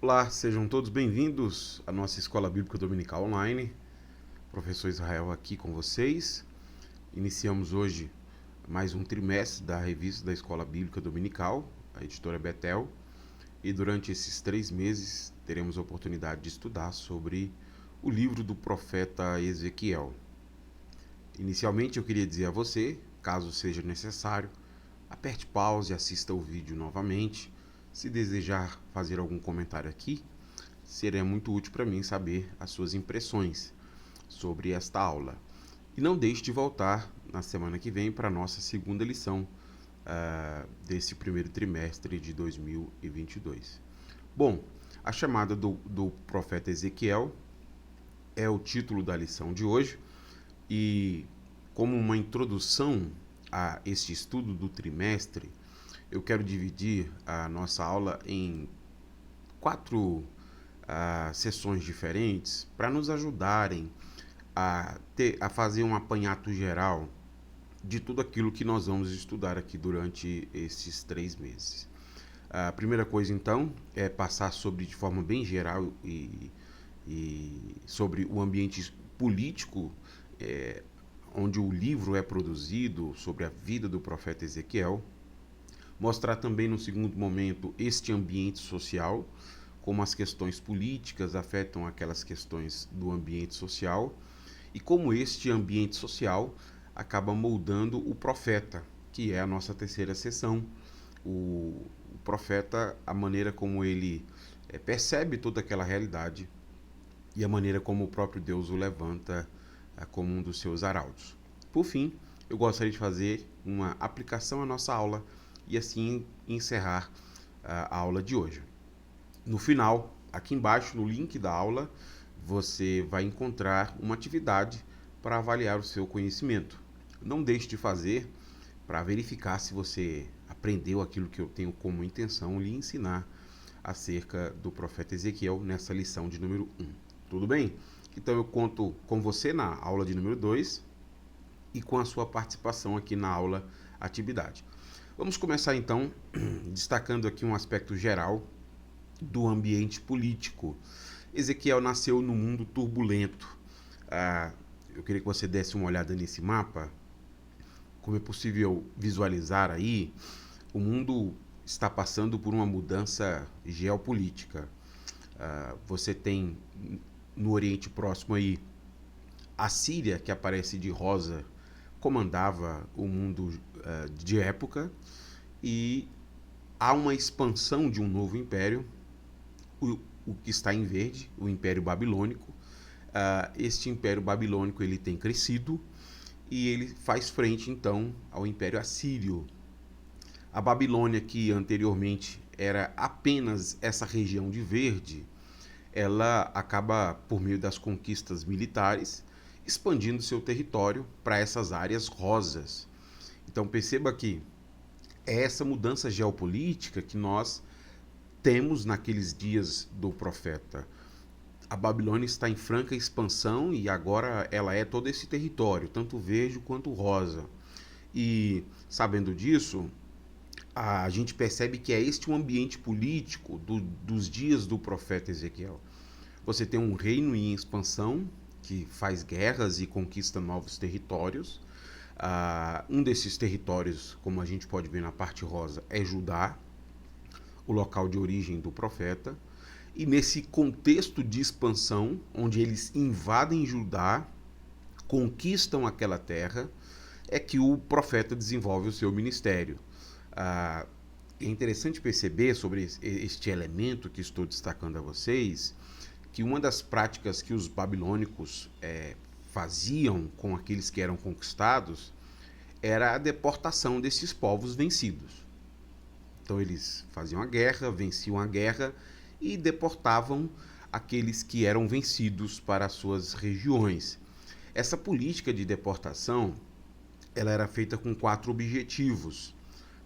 Olá, sejam todos bem-vindos à nossa Escola Bíblica Dominical Online. Professor Israel aqui com vocês. Iniciamos hoje mais um trimestre da revista da Escola Bíblica Dominical, a editora Betel. E durante esses 3 meses teremos a oportunidade de estudar sobre o livro do profeta Ezequiel. Inicialmente eu queria dizer a você, caso seja necessário, aperte pause e assista o vídeo novamente. Se desejar fazer algum comentário aqui, seria muito útil para mim saber as suas impressões sobre esta aula. E não deixe de voltar na semana que vem para a nossa segunda lição desse primeiro trimestre de 2022. Bom, a chamada do profeta Ezequiel é o título da lição de hoje, e como uma introdução a este estudo do trimestre, eu quero dividir a nossa aula em 4 sessões diferentes para nos ajudarem a fazer um apanhado geral de tudo aquilo que nós vamos estudar aqui durante esses 3 meses. A primeira coisa, então, é passar de forma bem geral e sobre o ambiente político onde o livro é produzido, sobre a vida do profeta Ezequiel. Mostrar também, no segundo momento, este ambiente social, como as questões políticas afetam aquelas questões do ambiente social e como este ambiente social acaba moldando o profeta, que é a nossa terceira sessão. O profeta, a maneira como ele percebe toda aquela realidade e a maneira como o próprio Deus o levanta como um dos seus arautos. Por fim, eu gostaria de fazer uma aplicação à nossa aula e assim encerrar a aula de hoje. No final, aqui embaixo, no link da aula, você vai encontrar uma atividade para avaliar o seu conhecimento. Não deixe de fazer para verificar se você aprendeu aquilo que eu tenho como intenção lhe ensinar acerca do profeta Ezequiel nessa lição de número 1. Tudo bem? Então eu conto com você na aula de número 2 e com a sua participação aqui na aula atividade. Vamos começar então destacando aqui um aspecto geral do ambiente político. Ezequiel nasceu num mundo turbulento. Eu queria que você desse uma olhada nesse mapa. Como é possível visualizar aí, o mundo está passando por uma mudança geopolítica. Você tem no Oriente Próximo aí a Síria, que aparece de rosa, comandava o mundo de época, e há uma expansão de um novo império, o que está em verde, o Império Babilônico. Este Império Babilônico ele tem crescido e ele faz frente então ao Império Assírio. A Babilônia, que anteriormente era apenas essa região de verde, ela acaba, por meio das conquistas militares, expandindo seu território para essas áreas rosas. Então perceba que é essa mudança geopolítica que nós temos naqueles dias do profeta. A Babilônia está em franca expansão e agora ela é todo esse território, tanto verde quanto rosa. E sabendo disso, a gente percebe que é este o ambiente político dos dias do profeta Ezequiel. Você tem um reino em expansão que faz guerras e conquista novos territórios. Um desses territórios, como a gente pode ver na parte rosa, é Judá, o local de origem do profeta. E nesse contexto de expansão, onde eles invadem Judá, conquistam aquela terra, é que o profeta desenvolve o seu ministério. É interessante perceber sobre este elemento que estou destacando a vocês, que uma das práticas que os babilônicos faziam com aqueles que eram conquistados era a deportação desses povos vencidos. Então eles faziam a guerra, venciam a guerra e deportavam aqueles que eram vencidos para as suas regiões. Essa política de deportação ela era feita com 4 objetivos.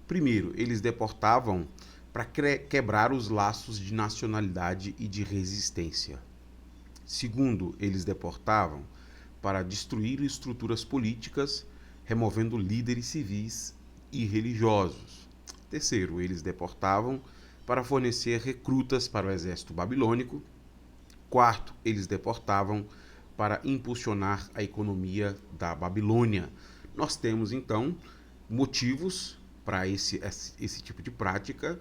Primeiro, eles deportavam para quebrar os laços de nacionalidade e de resistência. Segundo, eles deportavam para destruir estruturas políticas, removendo líderes civis e religiosos. Terceiro, eles deportavam para fornecer recrutas para o exército babilônico. Quarto, eles deportavam para impulsionar a economia da Babilônia. Nós temos, então, motivos para esse tipo de prática.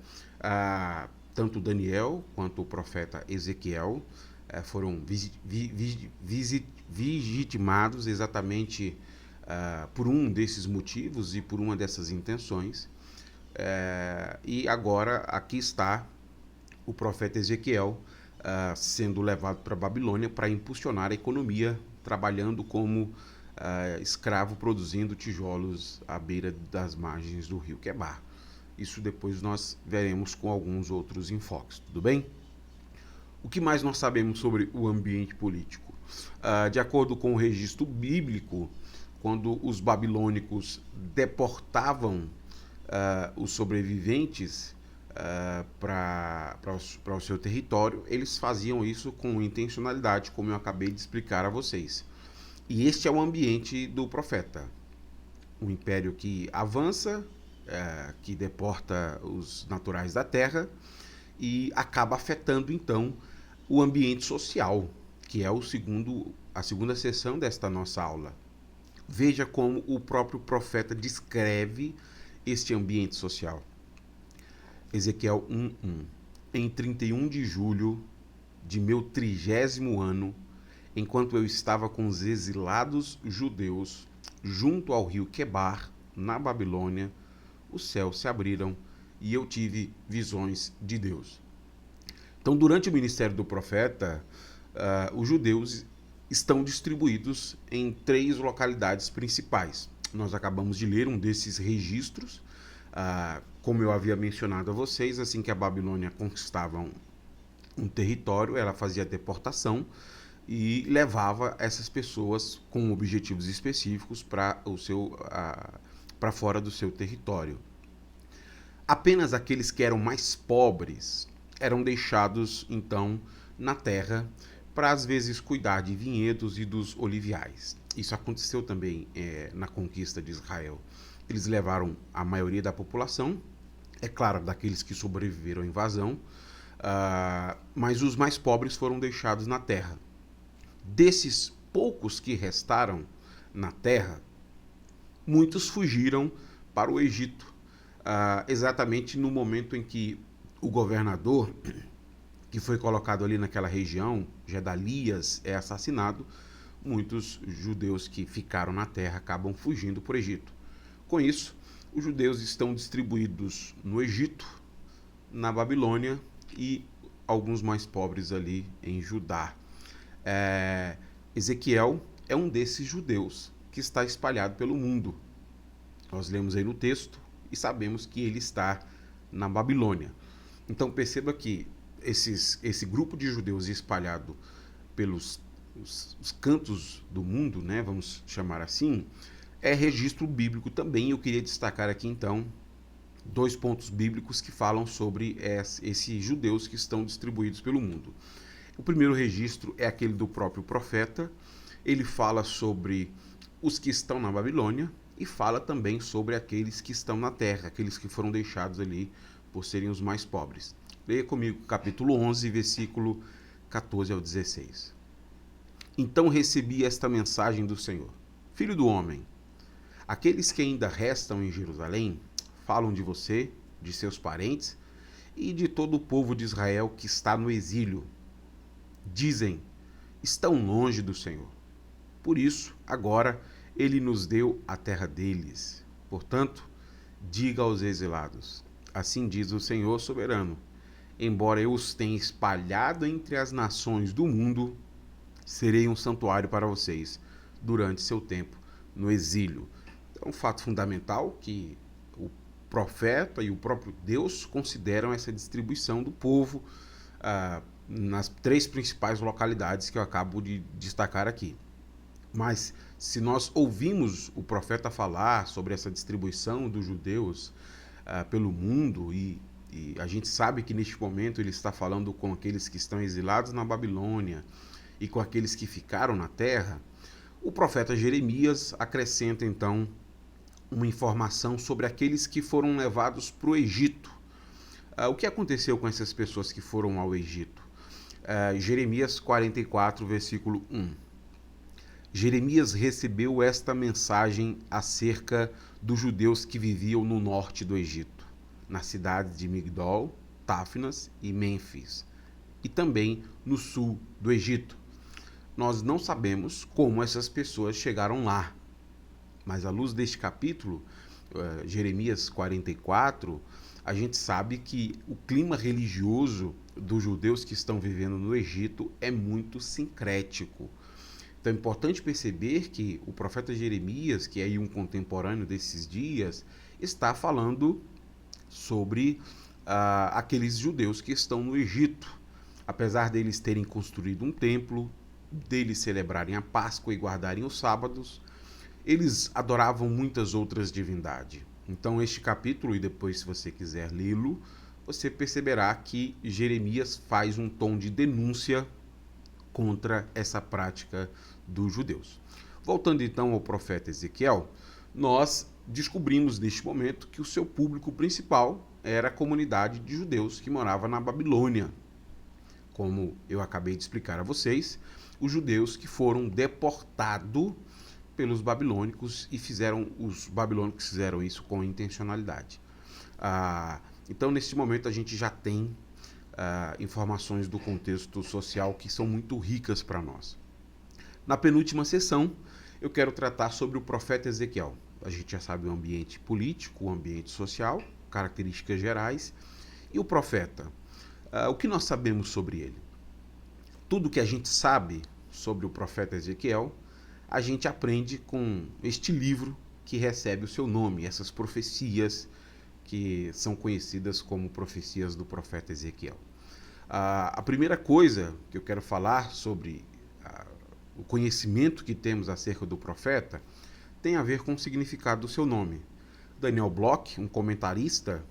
Tanto Daniel quanto o profeta Ezequiel foram vigitimados exatamente por um desses motivos e por uma dessas intenções. E agora aqui está o profeta Ezequiel sendo levado para a Babilônia para impulsionar a economia, trabalhando como escravo, produzindo tijolos à beira das margens do rio Quebar. Isso depois nós veremos com alguns outros enfoques, tudo bem? O que mais nós sabemos sobre o ambiente político? De acordo com o registro bíblico, quando os babilônicos deportavam os sobreviventes para o seu território, eles faziam isso com intencionalidade, como eu acabei de explicar a vocês. E este é o ambiente do profeta. Um império que avança, que deporta os naturais da terra e acaba afetando, então, o ambiente social, que é a segunda sessão desta nossa aula. Veja como o próprio profeta descreve este ambiente social. Ezequiel 1:1. Em 31 de julho de meu 30º ano, enquanto eu estava com os exilados judeus junto ao rio Quebar, na Babilônia, os céus se abriram e eu tive visões de Deus. Então, durante o ministério do profeta, os judeus estão distribuídos em 3 localidades principais. Nós acabamos de ler um desses registros. Como eu havia mencionado a vocês, assim que a Babilônia conquistava um território, ela fazia deportação e levava essas pessoas com objetivos específicos para fora do seu território. Apenas aqueles que eram mais pobres eram deixados, então, na terra para, às vezes, cuidar de vinhedos e dos oliviais. Isso aconteceu também na conquista de Israel. Eles levaram a maioria da população, é claro, daqueles que sobreviveram à invasão, mas os mais pobres foram deixados na terra. Desses poucos que restaram na terra, muitos fugiram para o Egito, exatamente no momento em que o governador, que foi colocado ali naquela região, Gedalias, é assassinado. Muitos judeus que ficaram na terra acabam fugindo para o Egito. Com isso, os judeus estão distribuídos no Egito, na Babilônia e alguns mais pobres ali em Judá. Ezequiel é um desses judeus que está espalhado pelo mundo. Nós lemos aí no texto e sabemos que ele está na Babilônia. Então perceba que esse grupo de judeus espalhado pelos os cantos do mundo, né, vamos chamar assim, é registro bíblico também. Eu queria destacar aqui então 2 pontos bíblicos que falam sobre esses judeus que estão distribuídos pelo mundo. O primeiro registro é aquele do próprio profeta. Ele fala sobre os que estão na Babilônia e fala também sobre aqueles que estão na terra, aqueles que foram deixados ali por serem os mais pobres. Leia comigo capítulo 11, versículo 14 ao 16. Então recebi esta mensagem do Senhor: Filho do homem, aqueles que ainda restam em Jerusalém falam de você, de seus parentes e de todo o povo de Israel que está no exílio. Dizem, estão longe do Senhor. Por isso, agora, ele nos deu a terra deles. Portanto, diga aos exilados, assim diz o Senhor soberano, embora eu os tenha espalhado entre as nações do mundo, serei um santuário para vocês durante seu tempo no exílio. É um fato fundamental que o profeta e o próprio Deus consideram essa distribuição do povo nas 3 principais localidades que eu acabo de destacar aqui. Mas se nós ouvimos o profeta falar sobre essa distribuição dos judeus pelo mundo, e a gente sabe que neste momento ele está falando com aqueles que estão exilados na Babilônia e com aqueles que ficaram na terra, o profeta Jeremias acrescenta então uma informação sobre aqueles que foram levados para o Egito. O que aconteceu com essas pessoas que foram ao Egito? Jeremias 44, versículo 1. Jeremias recebeu esta mensagem acerca dos judeus que viviam no norte do Egito, nas cidades de Migdol, Táfinas e Mênfis, e também no sul do Egito. Nós não sabemos como essas pessoas chegaram lá, mas à luz deste capítulo, Jeremias 44, a gente sabe que o clima religioso dos judeus que estão vivendo no Egito é muito sincrético. Então é importante perceber que o profeta Jeremias, que é aí um contemporâneo desses dias, está falando sobre aqueles judeus que estão no Egito. Apesar deles terem construído um templo, deles celebrarem a Páscoa e guardarem os sábados, eles adoravam muitas outras divindades. Então este capítulo, e depois se você quiser lê-lo, você perceberá que Jeremias faz um tom de denúncia contra essa prática dos judeus. Voltando então ao profeta Ezequiel, nós descobrimos neste momento que o seu público principal era a comunidade de judeus que morava na Babilônia. Como eu acabei de explicar a vocês, os judeus que foram deportados pelos babilônicos e os babilônicos fizeram isso com intencionalidade. Então, nesse momento, a gente já tem informações do contexto social que são muito ricas para nós. Na penúltima sessão, eu quero tratar sobre o profeta Ezequiel. A gente já sabe o ambiente político, o ambiente social, características gerais. E o profeta? O que nós sabemos sobre ele? Tudo que a gente sabe sobre o profeta Ezequiel, a gente aprende com este livro que recebe o seu nome, essas profecias que são conhecidas como profecias do profeta Ezequiel. A primeira coisa que eu quero falar sobre o conhecimento que temos acerca do profeta tem a ver com o significado do seu nome. Daniel Bloch, um comentarista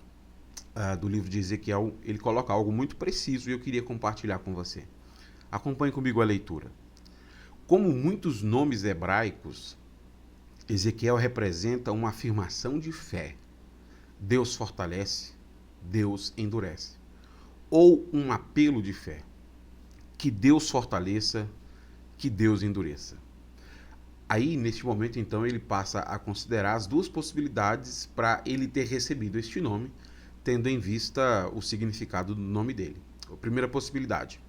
do livro de Ezequiel, ele coloca algo muito preciso e eu queria compartilhar com você. Acompanhe comigo a leitura. Como muitos nomes hebraicos, Ezequiel representa uma afirmação de fé. Deus fortalece, Deus endurece. Ou um apelo de fé. Que Deus fortaleça, que Deus endureça. Aí, neste momento, então, ele passa a considerar as duas possibilidades para ele ter recebido este nome, tendo em vista o significado do nome dele. A primeira possibilidade.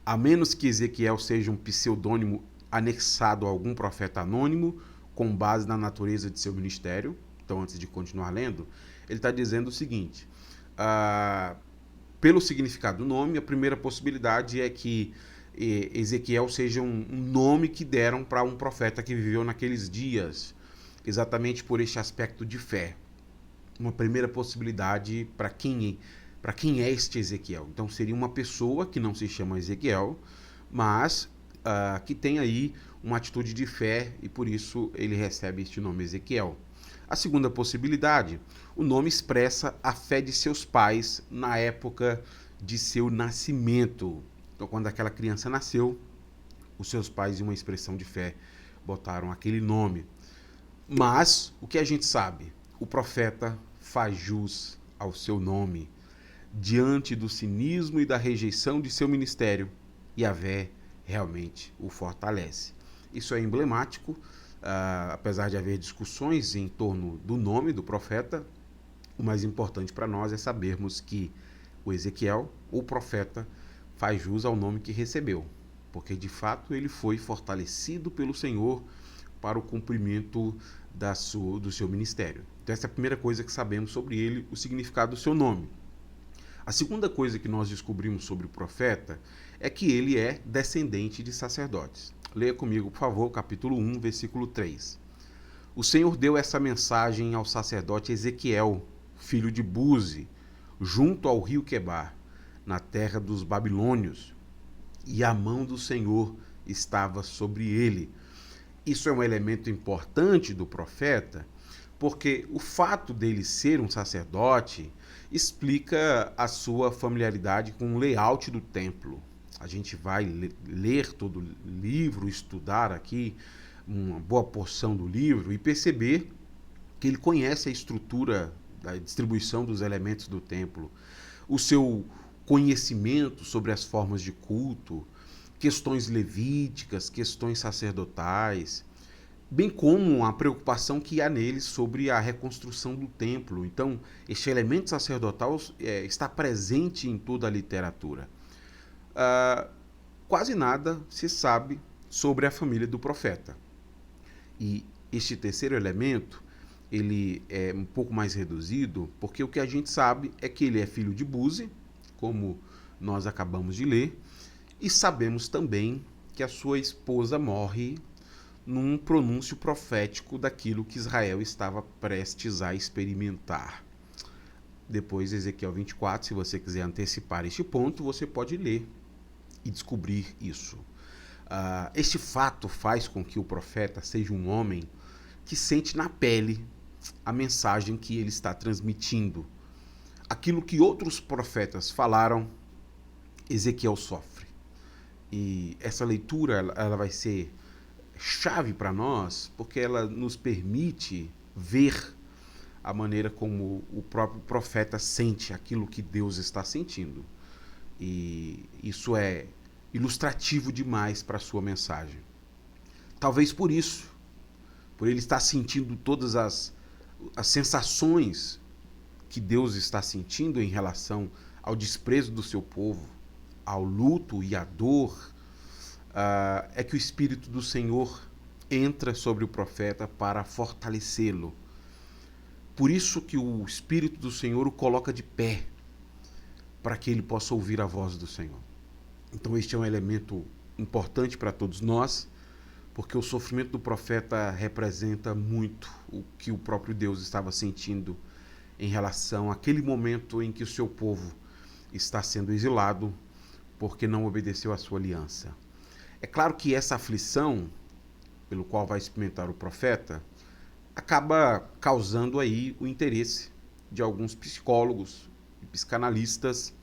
A menos que Ezequiel seja um pseudônimo anexado a algum profeta anônimo, com base na natureza de seu ministério. Então, antes de continuar lendo, ele está dizendo o seguinte: pelo significado do nome, a primeira possibilidade é que Ezequiel seja um nome que deram para um profeta que viveu naqueles dias, exatamente por este aspecto de fé. Uma primeira possibilidade para quem é este Ezequiel. Então seria uma pessoa que não se chama Ezequiel, mas que tem aí uma atitude de fé e por isso ele recebe este nome Ezequiel. A segunda possibilidade, o nome expressa a fé de seus pais na época de seu nascimento. Então, quando aquela criança nasceu, os seus pais, em uma expressão de fé, botaram aquele nome. Mas, o que a gente sabe? O profeta faz jus ao seu nome. Diante do cinismo e da rejeição de seu ministério, Yahvé realmente o fortalece. Isso é emblemático, apesar de haver discussões em torno do nome do profeta. O mais importante para nós é sabermos que o Ezequiel, o profeta, faz jus ao nome que recebeu, porque de fato ele foi fortalecido pelo Senhor para o cumprimento do seu ministério. Então essa é a primeira coisa que sabemos sobre ele, o significado do seu nome. A segunda coisa que nós descobrimos sobre o profeta é que ele é descendente de sacerdotes. Leia comigo, por favor, capítulo 1, versículo 3. O Senhor deu essa mensagem ao sacerdote Ezequiel, filho de Buzi, junto ao rio Quebar, na terra dos babilônios, e a mão do Senhor estava sobre ele. Isso é um elemento importante do profeta, porque o fato dele ser um sacerdote explica a sua familiaridade com o layout do templo. A gente vai ler todo o livro, estudar aqui uma boa porção do livro e perceber que ele conhece a estrutura da distribuição dos elementos do templo, o seu conhecimento sobre as formas de culto, questões levíticas, questões sacerdotais, bem como a preocupação que há neles sobre a reconstrução do templo. Então, este elemento sacerdotal está presente em toda a literatura. Quase nada se sabe sobre a família do profeta. E este terceiro elemento, ele é um pouco mais reduzido, porque o que a gente sabe é que ele é filho de Buzi, como nós acabamos de ler, e sabemos também que a sua esposa morre num pronúncio profético daquilo que Israel estava prestes a experimentar. Depois, Ezequiel 24, se você quiser antecipar este ponto, você pode ler e descobrir isso. Este fato faz com que o profeta seja um homem que sente na pele a mensagem que ele está transmitindo. Aquilo que outros profetas falaram, Ezequiel sofre. E essa leitura ela vai ser chave para nós, porque ela nos permite ver a maneira como o próprio profeta sente aquilo que Deus está sentindo. E isso é ilustrativo demais para a sua mensagem. Talvez por isso, por ele estar sentindo todas as sensações que Deus está sentindo em relação ao desprezo do seu povo, ao luto e à dor, é que o Espírito do Senhor entra sobre o profeta para fortalecê-lo. Por isso que o Espírito do Senhor o coloca de pé, para que ele possa ouvir a voz do Senhor. Então este é um elemento importante para todos nós, porque o sofrimento do profeta representa muito o que o próprio Deus estava sentindo em relação àquele momento em que o seu povo está sendo exilado porque não obedeceu à sua aliança. É claro que essa aflição pelo qual vai experimentar o profeta acaba causando aí o interesse de alguns psicólogos e psicanalistas,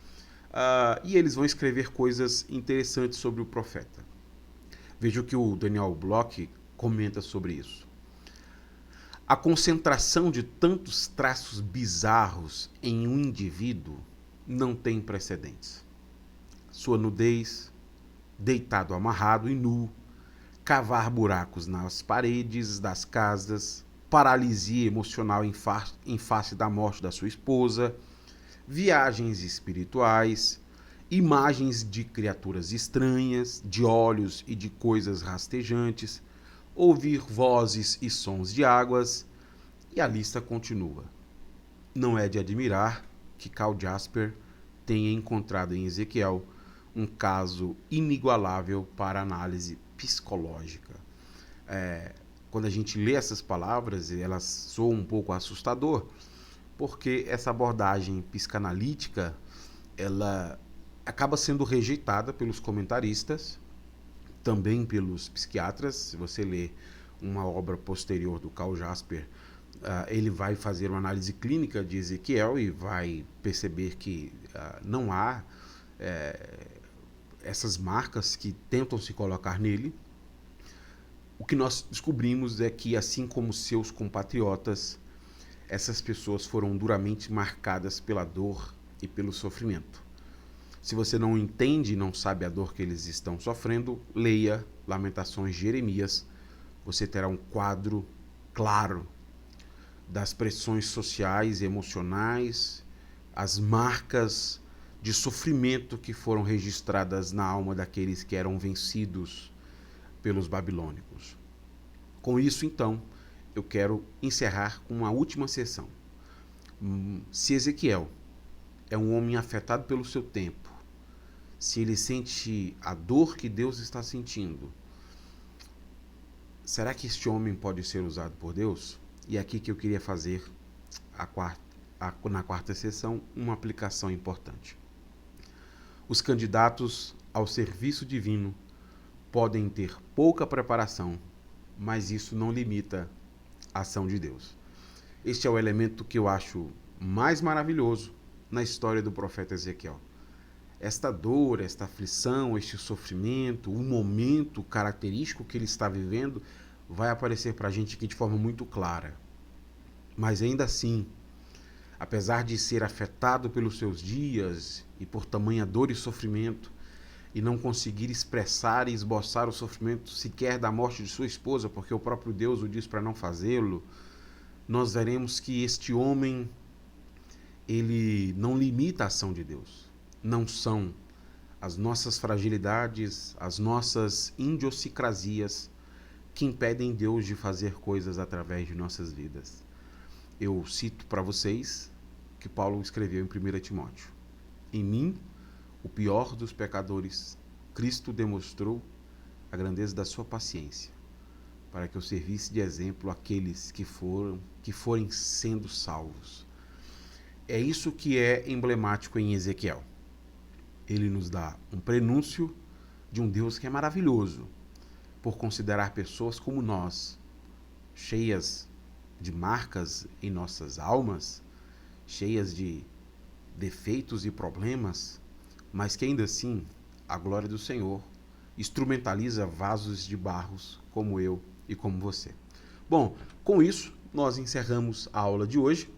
e eles vão escrever coisas interessantes sobre o profeta. Veja o que o Daniel Bloch comenta sobre isso. A concentração de tantos traços bizarros em um indivíduo não tem precedentes. Sua nudez, deitado amarrado e nu, cavar buracos nas paredes das casas, paralisia emocional em face da morte da sua esposa, viagens espirituais, imagens de criaturas estranhas, de olhos e de coisas rastejantes, ouvir vozes e sons de águas, e a lista continua. Não é de admirar que Karl Jasper tenha encontrado em Ezequiel um caso inigualável para análise psicológica. Quando a gente lê essas palavras, elas soam um pouco assustador, porque essa abordagem psicanalítica ela acaba sendo rejeitada pelos comentaristas, também pelos psiquiatras. Se você ler uma obra posterior do Karl Jasper, ele vai fazer uma análise clínica de Ezequiel e vai perceber que não há essas marcas que tentam se colocar nele. O que nós descobrimos é que, assim como seus compatriotas, essas pessoas foram duramente marcadas pela dor e pelo sofrimento. Se você não entende e não sabe a dor que eles estão sofrendo, leia Lamentações de Jeremias. Você terá um quadro claro das pressões sociais e emocionais, as marcas de sofrimento que foram registradas na alma daqueles que eram vencidos pelos babilônicos. Com isso, então, eu quero encerrar com uma última sessão. Se Ezequiel é um homem afetado pelo seu tempo, se ele sente a dor que Deus está sentindo, será que este homem pode ser usado por Deus? E é aqui que eu queria fazer na quarta sessão uma aplicação importante. Os candidatos ao serviço divino podem ter pouca preparação, mas isso não limita a ação de Deus. Este é o elemento que eu acho mais maravilhoso na história do profeta Ezequiel. Esta dor, esta aflição, este sofrimento, o momento característico que ele está vivendo vai aparecer para a gente aqui de forma muito clara. Mas ainda assim, apesar de ser afetado pelos seus dias e por tamanha dor e sofrimento, e não conseguir expressar e esboçar o sofrimento sequer da morte de sua esposa, porque o próprio Deus o diz para não fazê-lo, nós veremos que este homem, ele não limita a ação de Deus. Não são as nossas fragilidades, as nossas idiosincrasias que impedem Deus de fazer coisas através de nossas vidas. Eu cito para vocês que Paulo escreveu em 1 Timóteo. Em mim, o pior dos pecadores, Cristo demonstrou a grandeza da sua paciência, para que eu servisse de exemplo àqueles que forem sendo salvos. É isso que é emblemático em Ezequiel. Ele nos dá um prenúncio de um Deus que é maravilhoso, por considerar pessoas como nós, cheias de marcas em nossas almas, cheias de defeitos e problemas, mas que ainda assim a glória do Senhor instrumentaliza vasos de barros como eu e como você. Bom, com isso nós encerramos a aula de hoje.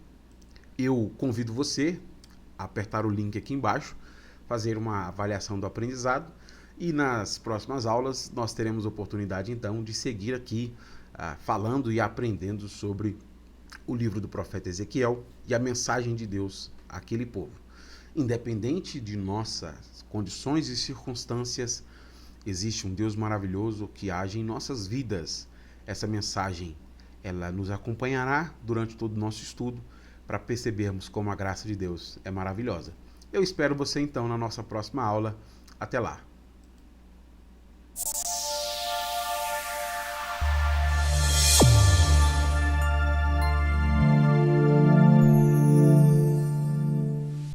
Eu convido você a apertar o link aqui embaixo, fazer uma avaliação do aprendizado, e nas próximas aulas nós teremos oportunidade então de seguir aqui falando e aprendendo sobre o livro do profeta Ezequiel e a mensagem de Deus àquele povo. Independente de nossas condições e circunstâncias, existe um Deus maravilhoso que age em nossas vidas. Essa mensagem, ela nos acompanhará durante todo o nosso estudo para percebermos como a graça de Deus é maravilhosa. Eu espero você então na nossa próxima aula. Até lá!